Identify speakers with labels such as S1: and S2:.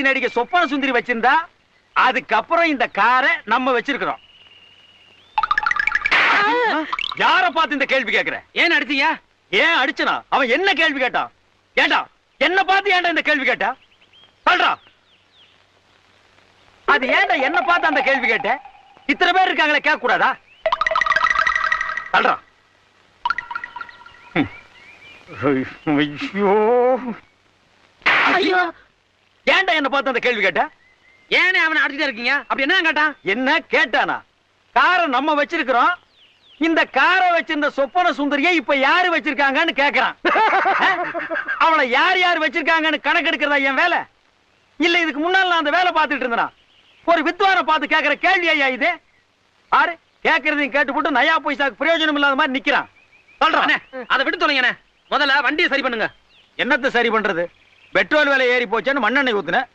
S1: நடிகை சொப்பன சுந்தரி வச்சிருந்தா அதுக்கப்புறம் இந்த காரை நம்ம வச்சிருக்கிறோம். யார பார்த்து இந்த கேள்வி கேட்கிற? ஏன் அடிச்சீங்க? ஏன் அடிச்சனா? அவன் என்ன கேள்வி கேட்டான்? ஏண்டா என்ன பார்த்து ஏன்டா இந்த கேள்வி கேட்டா? சொல்றா. அது ஏன்டா என்ன பார்த்து அந்த கேள்வி கேட்ட? இத்தனை பேர் இருக்காங்களே, கேட்க கூடாதா? சொல்றா. ஐயோ ஐயோ, ஏன்டா என்ன பார்த்து அந்த கேள்வி கேட்ட? ஏனே அவனை அடிச்சுட்டே இருக்கீங்க? அப்படி என்ன கேட்டான்? என்ன கேட்டானா? காரை நம்ம வச்சிருக்கிறோம், இந்த காரை வச்சிருந்த சொப்பன சுந்தரியை இப்ப யாரு வச்சிருக்காங்கன்னு கேக்குறான். அவளை யார் யார் வச்சிருக்காங்கன்னு கணக்கெடுக்கிறதா என் வேலை? இல்ல இதுக்கு முன்னால நான் அந்த வேலை பார்த்துட்டு இருந்தேனா? ஒரு வித்வான பார்த்து கேட்கிற கேள்வி ஐயா இது? ஆறு கேட்கறதையும் கேட்டுப்பட்டு நயா பைசாக்கு பிரயோஜனம் இல்லாத மாதிரி நிக்கிறான். சொல்றான். அதை விட்டு தொலைங்க. முதல்ல வண்டியை சரி பண்ணுங்க. என்னத்தை சரி பண்றது? பெட்ரோல் விலை ஏறி போச்சேன்னு மண்ணெண்ணெய் ஊத்துன,